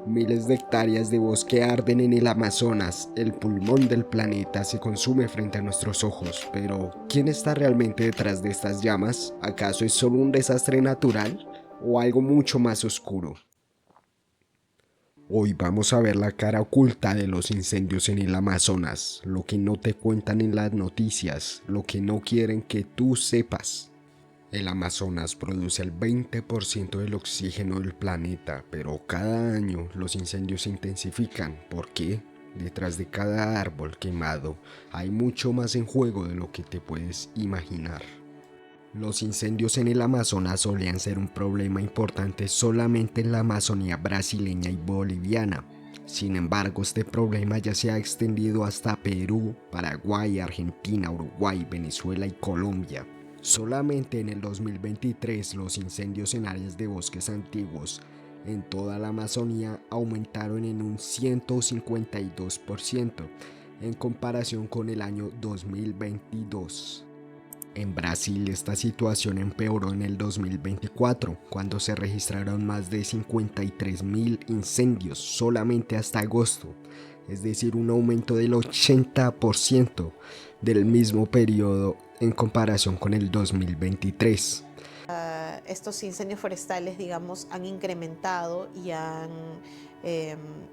Miles de hectáreas de bosque arden en el Amazonas, el pulmón del planeta se consume frente a nuestros ojos, pero ¿quién está realmente detrás de estas llamas? ¿Acaso es solo un desastre natural o algo mucho más oscuro? Hoy vamos a ver la cara oculta de los incendios en el Amazonas, lo que no te cuentan en las noticias, lo que no quieren que tú sepas. El Amazonas produce el 20% del oxígeno del planeta, pero cada año los incendios se intensifican. ¿Por qué? Detrás de cada árbol quemado hay mucho más en juego de lo que te puedes imaginar. Los incendios en el Amazonas solían ser un problema importante solamente en la Amazonía brasileña y boliviana. Sin embargo, este problema ya se ha extendido hasta Perú, Paraguay, Argentina, Uruguay, Venezuela y Colombia. Solamente en el 2023 los incendios en áreas de bosques antiguos en toda la Amazonía aumentaron en un 152% en comparación con el año 2022. En Brasil esta situación empeoró en el 2024, cuando se registraron más de 53.000 incendios solamente hasta agosto, es decir, un aumento del 80% del mismo periodo en comparación con el 2023. Estos incendios forestales, digamos, han incrementado y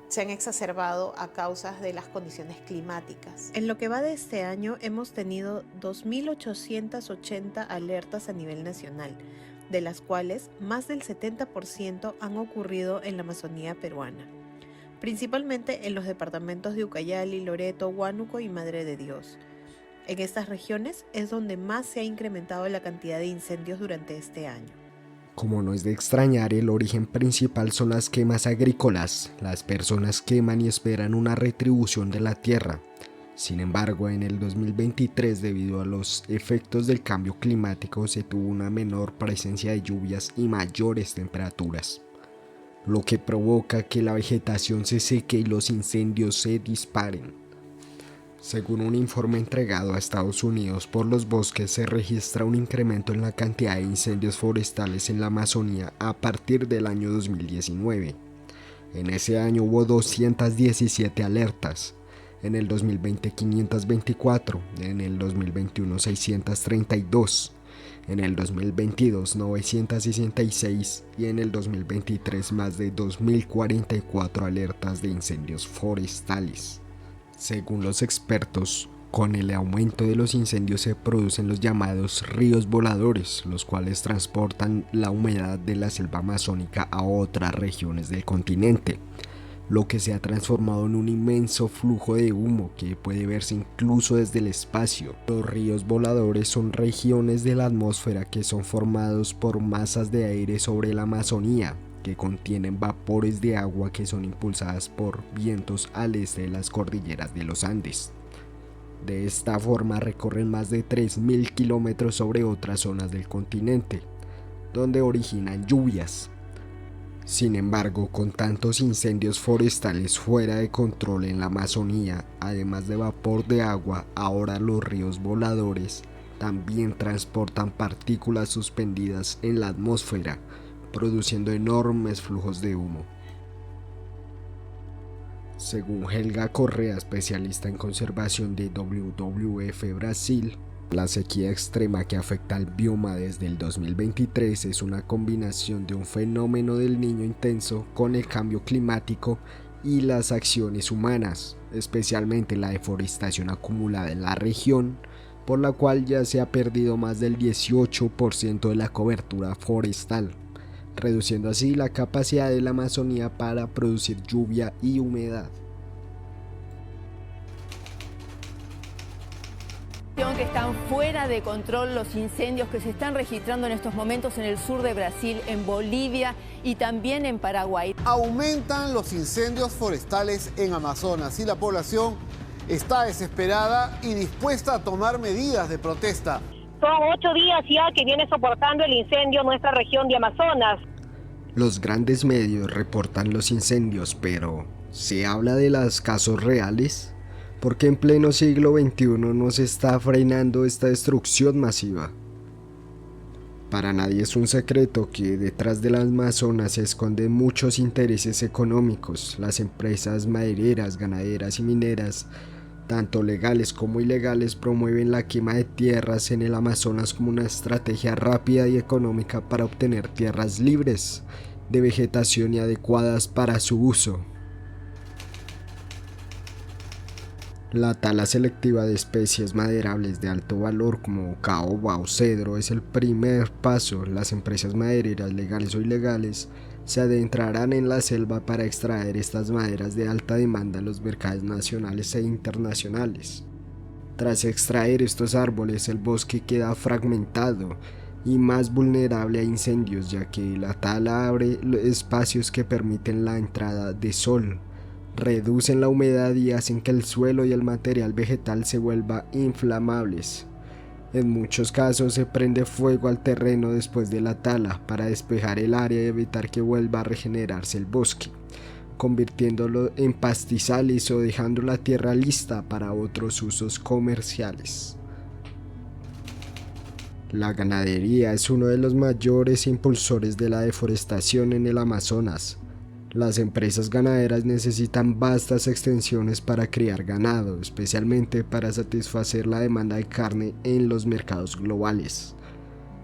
se han exacerbado a causa de las condiciones climáticas. En lo que va de este año hemos tenido 2.880 alertas a nivel nacional, de las cuales más del 70% han ocurrido en la Amazonía peruana, principalmente en los departamentos de Ucayali, Loreto, Huánuco y Madre de Dios. En estas regiones es donde más se ha incrementado la cantidad de incendios durante este año. Como no es de extrañar, el origen principal son las quemas agrícolas. Las personas queman y esperan una retribución de la tierra. Sin embargo, en el 2023, debido a los efectos del cambio climático, se tuvo una menor presencia de lluvias y mayores temperaturas, lo que provoca que la vegetación se seque y los incendios se disparen. Según un informe entregado a Estados Unidos por los bosques, se registra un incremento en la cantidad de incendios forestales en la Amazonía a partir del año 2019. En ese año hubo 217 alertas, en el 2020 524, en el 2021 632, en el 2022 966 y en el 2023 más de 2044 alertas de incendios forestales. Según los expertos, con el aumento de los incendios se producen los llamados ríos voladores, los cuales transportan la humedad de la selva amazónica a otras regiones del continente, lo que se ha transformado en un inmenso flujo de humo que puede verse incluso desde el espacio. Los ríos voladores son regiones de la atmósfera que son formados por masas de aire sobre la Amazonía, que contienen vapores de agua que son impulsadas por vientos al este de las cordilleras de los Andes. De esta forma recorren más de 3.000 kilómetros sobre otras zonas del continente, donde originan lluvias. Sin embargo, con tantos incendios forestales fuera de control en la Amazonía, además de vapor de agua, ahora los ríos voladores también transportan partículas suspendidas en la atmósfera, produciendo enormes flujos de humo. Según Helga Correa, especialista en conservación de WWF Brasil, la sequía extrema que afecta al bioma desde el 2023 es una combinación de un fenómeno del Niño intenso con el cambio climático y las acciones humanas, especialmente la deforestación acumulada en la región, por la cual ya se ha perdido más del 18% de la cobertura forestal, reduciendo así la capacidad de la Amazonía para producir lluvia y humedad. Que están fuera de control los incendios que se están registrando en estos momentos en el sur de Brasil, en Bolivia y también en Paraguay. Aumentan los incendios forestales en Amazonas y la población está desesperada y dispuesta a tomar medidas de protesta. Son 8 días ya que viene soportando el incendio en nuestra región de Amazonas. Los grandes medios reportan los incendios, pero ¿se habla de los casos reales? ¿Por qué en pleno siglo XXI no se está frenando esta destrucción masiva? Para nadie es un secreto que detrás del Amazonas se esconden muchos intereses económicos. Las empresas madereras, ganaderas y mineras, tanto legales como ilegales, promueven la quema de tierras en el Amazonas como una estrategia rápida y económica para obtener tierras libres de vegetación y adecuadas para su uso. La tala selectiva de especies maderables de alto valor como caoba o cedro es el primer paso. Las empresas madereras, legales o ilegales, se adentrarán en la selva para extraer estas maderas de alta demanda en los mercados nacionales e internacionales. Tras extraer estos árboles, el bosque queda fragmentado y más vulnerable a incendios, ya que la tala abre espacios que permiten la entrada de sol, reducen la humedad y hacen que el suelo y el material vegetal se vuelvan inflamables. En muchos casos se prende fuego al terreno después de la tala para despejar el área y evitar que vuelva a regenerarse el bosque, convirtiéndolo en pastizales o dejando la tierra lista para otros usos comerciales. La ganadería es uno de los mayores impulsores de la deforestación en el Amazonas. Las empresas ganaderas necesitan vastas extensiones para criar ganado, especialmente para satisfacer la demanda de carne en los mercados globales.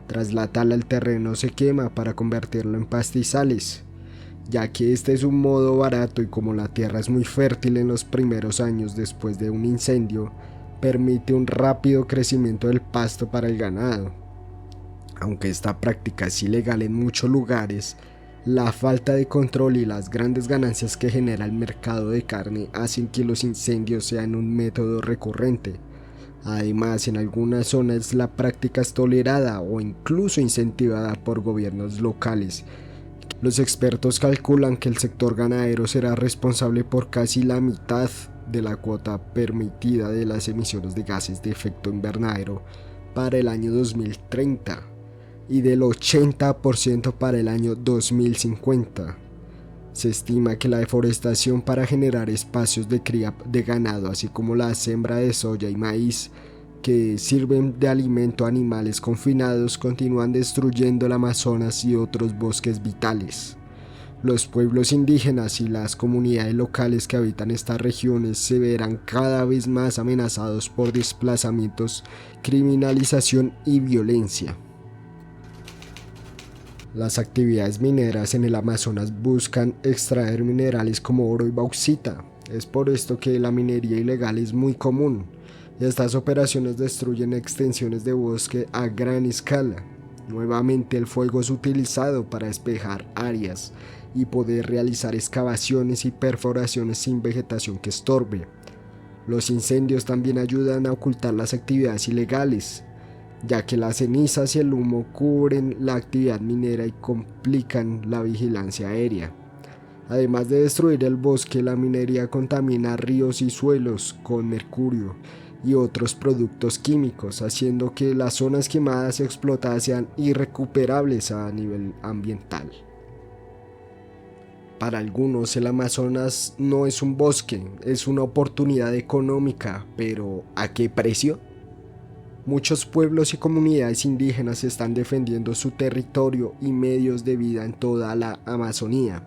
Tras la tala, el terreno se quema para convertirlo en pastizales, ya que este es un modo barato y como la tierra es muy fértil en los primeros años después de un incendio, permite un rápido crecimiento del pasto para el ganado. Aunque esta práctica es ilegal en muchos lugares, la falta de control y las grandes ganancias que genera el mercado de carne hacen que los incendios sean un método recurrente. Además, en algunas zonas la práctica es tolerada o incluso incentivada por gobiernos locales. Los expertos calculan que el sector ganadero será responsable por casi la mitad de la cuota permitida de las emisiones de gases de efecto invernadero para el año 2030. Y del 80% para el año 2050. Se estima que la deforestación para generar espacios de cría de ganado, así como la siembra de soya y maíz que sirven de alimento a animales confinados, continúan destruyendo el Amazonas y otros bosques vitales. Los pueblos indígenas y las comunidades locales que habitan estas regiones se verán cada vez más amenazados por desplazamientos, criminalización y violencia. Las actividades mineras en el Amazonas buscan extraer minerales como oro y bauxita. Es por esto que la minería ilegal es muy común. Estas operaciones destruyen extensiones de bosque a gran escala. Nuevamente el fuego es utilizado para despejar áreas y poder realizar excavaciones y perforaciones sin vegetación que estorbe. Los incendios también ayudan a ocultar las actividades ilegales, ya que las cenizas y el humo cubren la actividad minera y complican la vigilancia aérea. Además de destruir el bosque, la minería contamina ríos y suelos con mercurio y otros productos químicos, haciendo que las zonas quemadas y explotadas sean irrecuperables a nivel ambiental. Para algunos, el Amazonas no es un bosque, es una oportunidad económica, pero ¿a qué precio? Muchos pueblos y comunidades indígenas están defendiendo su territorio y medios de vida en toda la Amazonía.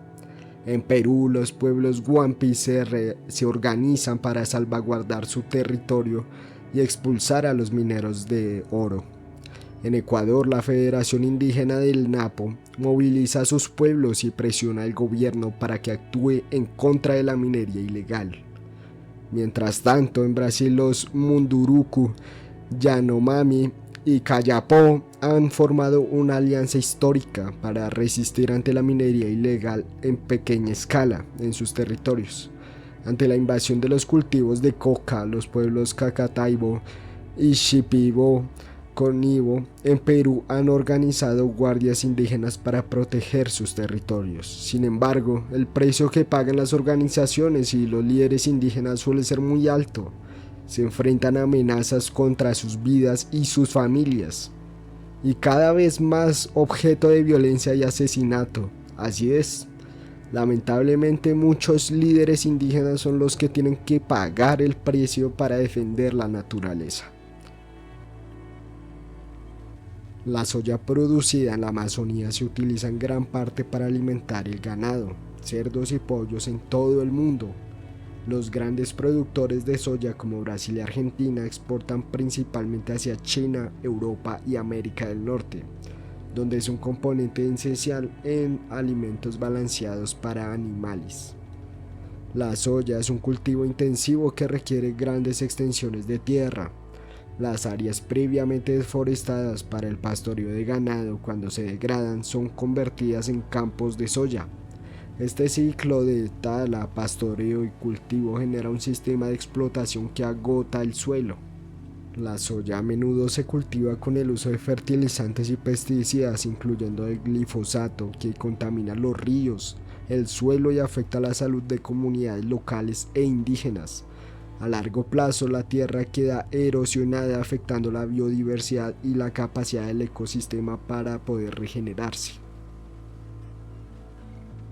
En Perú, los pueblos Guampi se organizan para salvaguardar su territorio y expulsar a los mineros de oro. En Ecuador, la Federación Indígena del Napo moviliza a sus pueblos y presiona al gobierno para que actúe en contra de la minería ilegal. Mientras tanto, en Brasil, los Munduruku, Yanomami y Kayapó han formado una alianza histórica para resistir ante la minería ilegal en pequeña escala en sus territorios. Ante la invasión de los cultivos de coca, los pueblos Cacataibo y Shipibo Conibo en Perú han organizado guardias indígenas para proteger sus territorios. Sin embargo, el precio que pagan las organizaciones y los líderes indígenas suele ser muy alto. Se enfrentan a amenazas contra sus vidas y sus familias, y cada vez más objeto de violencia y asesinato. Así es, lamentablemente muchos líderes indígenas son los que tienen que pagar el precio para defender la naturaleza. La soya producida en la Amazonía se utiliza en gran parte para alimentar el ganado, cerdos y pollos en todo el mundo. Los grandes productores de soya como Brasil y Argentina exportan principalmente hacia China, Europa y América del Norte, donde es un componente esencial en alimentos balanceados para animales. La soya es un cultivo intensivo que requiere grandes extensiones de tierra. Las áreas previamente deforestadas para el pastoreo de ganado, cuando se degradan, son convertidas en campos de soya. Este ciclo de tala, pastoreo y cultivo genera un sistema de explotación que agota el suelo. La soya a menudo se cultiva con el uso de fertilizantes y pesticidas, incluyendo el glifosato, que contamina los ríos, el suelo y afecta la salud de comunidades locales e indígenas. A largo plazo, la tierra queda erosionada, afectando la biodiversidad y la capacidad del ecosistema para poder regenerarse.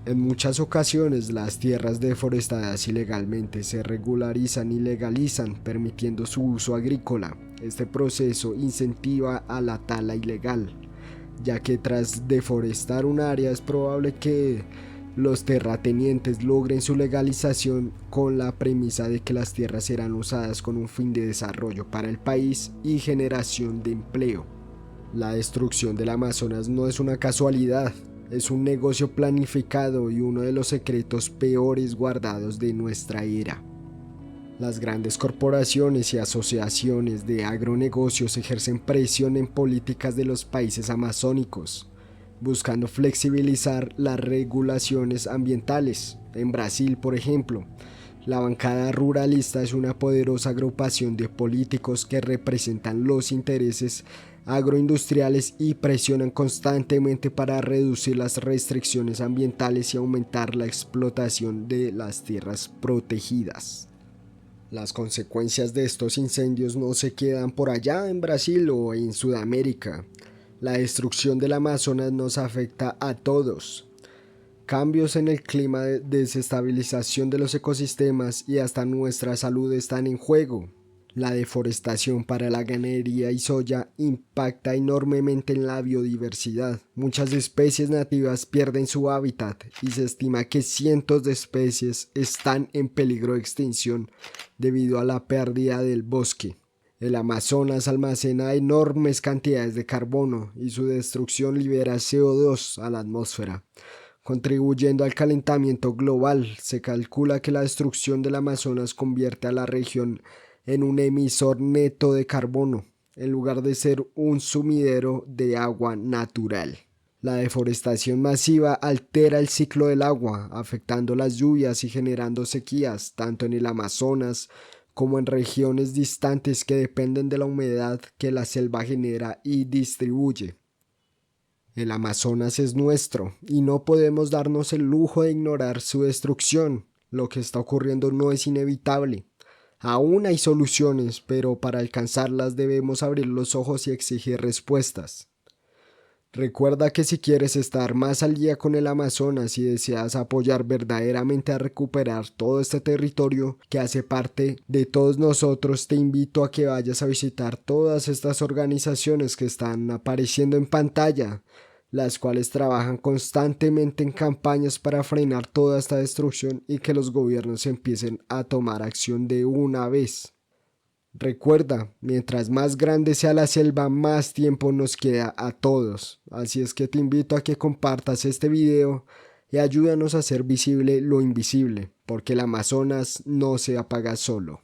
En muchas ocasiones, las tierras deforestadas ilegalmente se regularizan y legalizan, permitiendo su uso agrícola. Este proceso incentiva a la tala ilegal, ya que tras deforestar un área es probable que los terratenientes logren su legalización con la premisa de que las tierras serán usadas con un fin de desarrollo para el país y generación de empleo. La destrucción del Amazonas no es una casualidad. Es un negocio planificado y uno de los secretos peores guardados de nuestra era. Las grandes corporaciones y asociaciones de agronegocios ejercen presión en políticas de los países amazónicos, buscando flexibilizar las regulaciones ambientales. En Brasil, por ejemplo, la bancada ruralista es una poderosa agrupación de políticos que representan los intereses agroindustriales y presionan constantemente para reducir las restricciones ambientales y aumentar la explotación de las tierras protegidas. Las consecuencias de estos incendios no se quedan por allá en Brasil o en Sudamérica. La destrucción del Amazonas nos afecta a todos. Cambios en el clima, desestabilización de los ecosistemas y hasta nuestra salud están en juego. La deforestación para la ganadería y soya impacta enormemente en la biodiversidad. Muchas especies nativas pierden su hábitat y se estima que cientos de especies están en peligro de extinción debido a la pérdida del bosque. El Amazonas almacena enormes cantidades de carbono y su destrucción libera CO2 a la atmósfera, contribuyendo al calentamiento global. Se calcula que la destrucción del Amazonas convierte a la región en un emisor neto de carbono, en lugar de ser un sumidero de agua natural. La deforestación masiva altera el ciclo del agua, afectando las lluvias y generando sequías, tanto en el Amazonas como en regiones distantes que dependen de la humedad que la selva genera y distribuye. El Amazonas es nuestro y no podemos darnos el lujo de ignorar su destrucción. Lo que está ocurriendo no es inevitable. Aún hay soluciones, pero para alcanzarlas debemos abrir los ojos y exigir respuestas. Recuerda que si quieres estar más al día con el Amazonas y deseas apoyar verdaderamente a recuperar todo este territorio que hace parte de todos nosotros, te invito a que vayas a visitar todas estas organizaciones que están apareciendo en pantalla, las cuales trabajan constantemente en campañas para frenar toda esta destrucción y que los gobiernos empiecen a tomar acción de una vez. Recuerda, mientras más grande sea la selva, más tiempo nos queda a todos. Así es que te invito a que compartas este video y ayúdanos a hacer visible lo invisible, porque el Amazonas no se apaga solo.